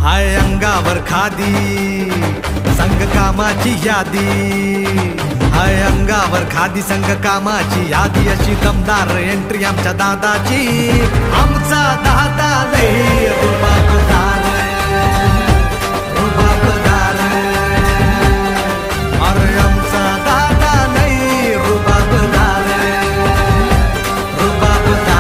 हाय अंगावर खादी संग कामाची यादी, हाय अंगावर खादी संग कामाची यादी, अशी दमदार एंट्री आमच्या दादाची. आमचा दादा लई रुबाबदार, रुबाबदार. अरे आमचा दादा लई रुबाबदार, रुबाबदार.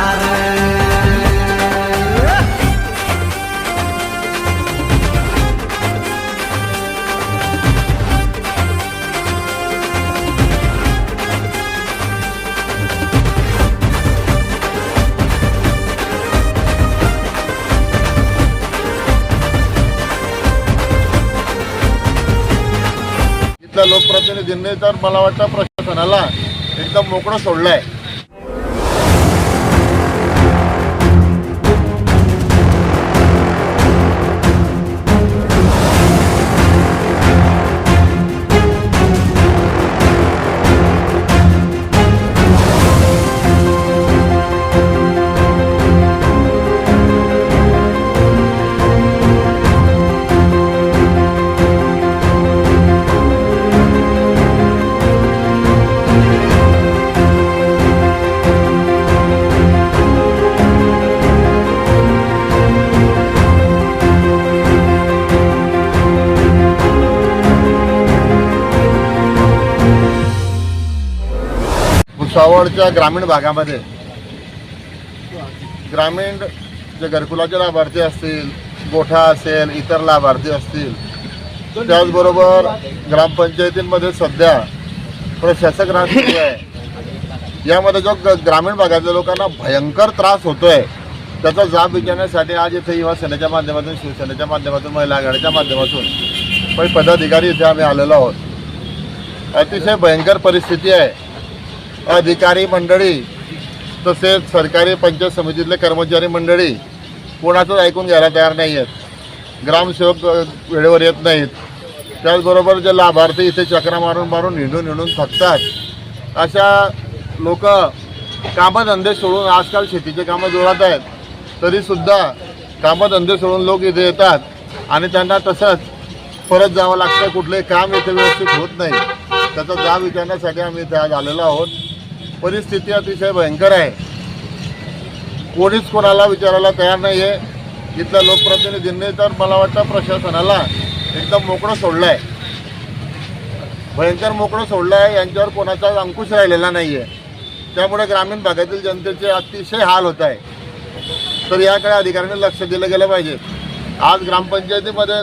इथल्या लोकप्रतिनिधींनी तर मला वाटतं प्रशासनाला एकदम मोकळं सोडलंय. भुसावळच्या ग्रामीण भागामध्ये ग्रामीण जे घरकुलाचे लाभार्थी असतील, गोठा असेल, इतर लाभार्थी असतील, त्याचबरोबर ग्रामपंचायतींमध्ये सध्या प्रशासक राज सुरू आहे. यामध्ये जो ग्रामीण भागातल्या लोकांना भयंकर त्रास होतोय त्याचा जाब विचारण्यासाठी आज इथे युवा सेनेच्या माध्यमातून, शिवसेनेच्या माध्यमातून, महिला आघाडीच्या माध्यमातून काही पदाधिकारी इथे आम्ही आलेलो आहोत. अतिशय भयंकर परिस्थिती आहे. अधिकारी मंडळी तसेच सरकारी पंचायत समितीतले कर्मचारी मंडळी कोणाचंच ऐकून घ्यायला तयार नाही आहेत. ग्रामसेवक वेळेवर येत नाहीत. त्याचबरोबर जे लाभार्थी इथे चक्रा मारून मारून हिंडून थकतात, अशा लोक कामधंदे सोडून, आजकाल शेतीचे कामं जोरात आहेत तरीसुद्धा कामधंदे सोडून लोक इथे येतात आणि त्यांना तसंच परत जावं लागतं. कुठलंही काम इथे व्यवस्थित होत नाही. त्याचा जाब विचारण्यासाठी आम्ही इथे आज आलेलो आहोत. परिस्थिती अतिशय भयंकर आहे. कोणीच कोणाला विचारायला तयार नाही आहे. इथल्या लोकप्रतिनिधींनी तर मला वाटतं प्रशासनाला एकदम मोकळं सोडलं आहे, भयंकर मोकळं सोडलं आहे. यांच्यावर कोणाचा अंकुश राहिलेला नाही आहे. त्यामुळे ग्रामीण भागातील जनतेचे अतिशय हाल होत आहे. तर याकडे अधिकाऱ्यांनी लक्ष दिलं गेलं पाहिजे. आज ग्रामपंचायतीमध्ये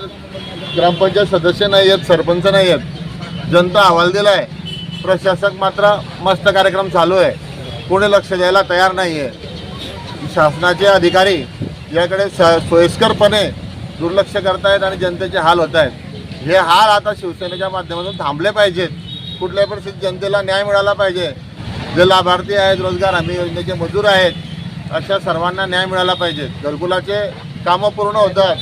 ग्रामपंचायत सदस्य नाही आहेत, सरपंच नाही आहेत. जनता अहवाल दिला आहे. प्रशासक मात्र मस्त कार्यक्रम चालू आहे. कोणी लक्ष द्यायला तयार नाही आहे. शासनाचे अधिकारी याकडे सोयीस्करपणे दुर्लक्ष करतायत आणि जनतेचे हाल होत आहेत. हे हाल आता शिवसेनेच्या माध्यमातून थांबले पाहिजेत. कुठल्याही परिस्थितीत जनतेला न्याय मिळाला पाहिजे. जे लाभार्थी आहेत, रोजगार हमी योजनेचे मजूर आहेत, अशा सर्वांना न्याय मिळाला पाहिजे. घरकुलाचे कामं पूर्ण होतात,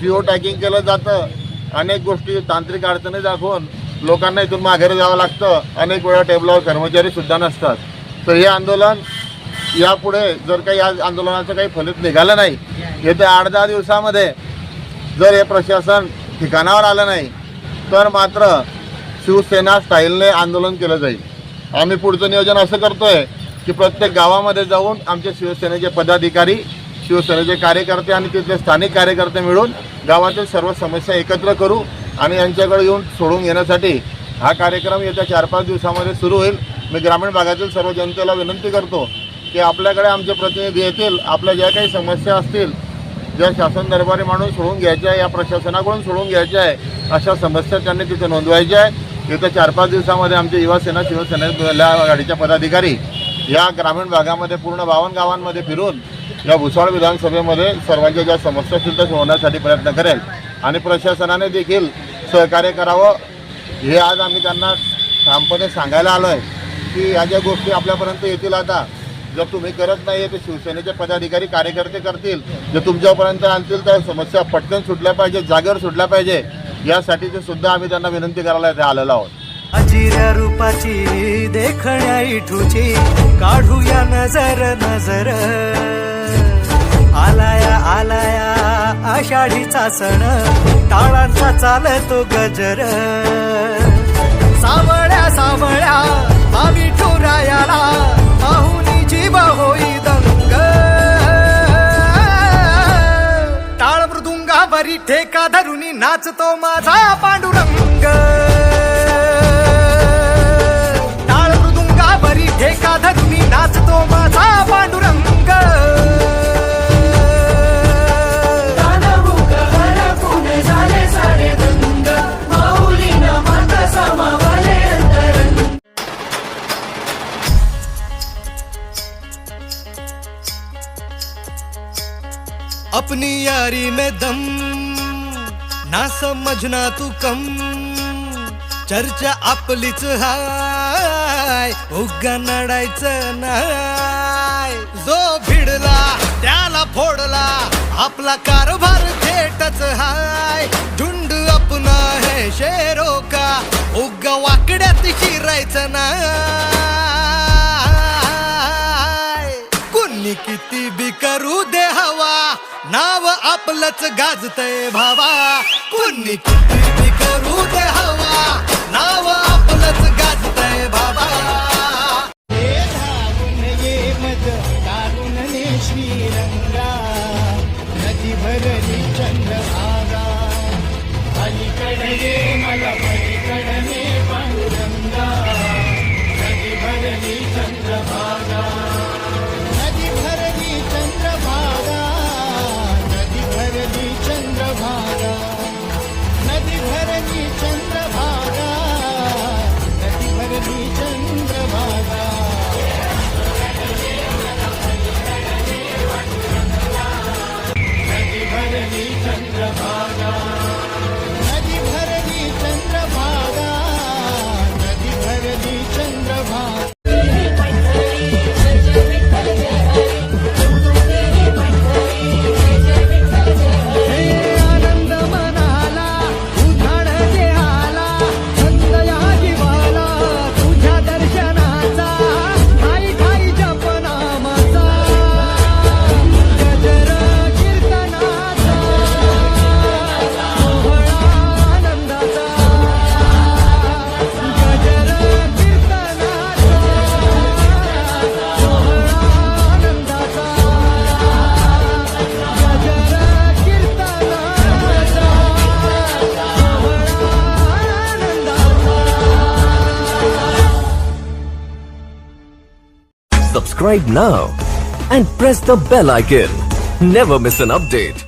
जिओ टॅगिंग केलं जातं, अनेक गोष्टी तांत्रिक अडचणी दाखवून लोकांना इथून माघारी जावं लागतं. अनेक वेळा टेबलावर कर्मचारीसुद्धा नसतात. तर हे आंदोलन यापुढे जर काही या आंदोलनाचं काही फलित निघालं नाही, येत्या 8-10 दिवसामध्ये जर हे प्रशासन ठिकाणावर आलं नाही तर मात्र शिवसेना स्टाईलने आंदोलन केलं जाईल. आम्ही पुढचं नियोजन असं करतोय की प्रत्येक गावामध्ये जाऊन आमचे शिवसेनेचे पदाधिकारी, शिवसेनेचे कार्यकर्ते आणि तिथले स्थानिक कार्यकर्ते मिळून गावातील सर्व समस्या एकत्र करू आणि यांच्याकडे येऊन सोडून घेण्यासाठी हा कार्यक्रम येत्या 4-5 दिवसामध्ये सुरू होईल. मी ग्रामीण भागातील सर्व जनतेला विनंती करतो की आपल्याकडे आमचे प्रतिनिधी येतील. आपल्या ज्या काही समस्या असतील, ज्या शासन दरबारी माणून सोडून घ्यायच्या आहे, या प्रशासनाकडून सोडून घ्यायच्या आहे, अशा समस्या त्यांनी तिथे नोंदवायच्या आहे. येत्या 4-5 दिवसामध्ये आमचे युवा सेना, शिवसेना आघाडीच्या पदाधिकारी या ग्रामीण भागामध्ये पूर्ण 52 गावांमध्ये फिरून या भुसावळ विधानसभेमध्ये सर्वांच्या ज्या समस्या असतील त्या सोडवण्यासाठी प्रयत्न करेल आणि प्रशासनाने देखील सहकार्य करावं. हे आज आम्ही त्यांना ठामपणे सांगायला आलो आहे की या ज्या गोष्टी आपल्यापर्यंत येतील, आता जर तुम्ही करत नाही तर शिवसेनेचे पदाधिकारी, कार्यकर्ते करतील. जर तुमच्यापर्यंत आणतील तर समस्या पटकन सुटल्या पाहिजे, जागेवर सुटल्या पाहिजे. यासाठीचे सुद्धा आम्ही त्यांना विनंती करायला इथे आलेलो आहोत. अजिऱ्या रूपाची देखण्या इठूची काढूया नजर नजर, आलाया आलाया आषाढीचा सण, टाळांचा चालतो गजर. सावळ्या सावळ्या आवी ठोरायाला पाहुनी जीव होई दंग. टाळ मृदुंगावरी ठेका धरुनी नाचतो माझा पांडुरंग. टाळ मृदुंगावरी ठेका धरुनी नाचतो माझा पांडुरंग. अपनी यारी में दम ना समझना तू कम. चर्चा आपलीच हाय, उगा नडायचं नाय. जो भिडला त्याला फोडला, आपला कारभार थेटच हाय. झुंड अपना है शेरों का, उगा वाकड्यात शिरायचं नाय. कुणी किती बी करू दे हवा, नाव आपलंच गाजतय भावा. कुणी किती बी करू दे हवा, नाव आपलंच गाजतय भावा. श्रीरंगा नदी भरली चंद्रभागा. अलीकडे ये मला पलीकडे पांडुरंगा. नदी भरली चंद्रभागा. नदी भरली चंद्रभागा. नदी भरली चंद्रभागा. नदी भरली चंद्रभागा. नदी भरली चंद्रभागा. नदी भरली चंद्रभागा. नदी भरली चंद्रभागा. नदी भरली चंद्रभागा. आनंद मनाला उधाण देहाला, छंद या जीवाला तुझ्या दर्शनाचा. ठाई ठाई जप नामाचा, गजर कीर्तनाचा, सोहळा आनंदाचा. गजर कीर्तनाचा, सोहळा आनंदाचा. गजर कीर्तनाचा, सोहळा आनंदाचा. Subscribe now and press the bell icon. Never miss an update.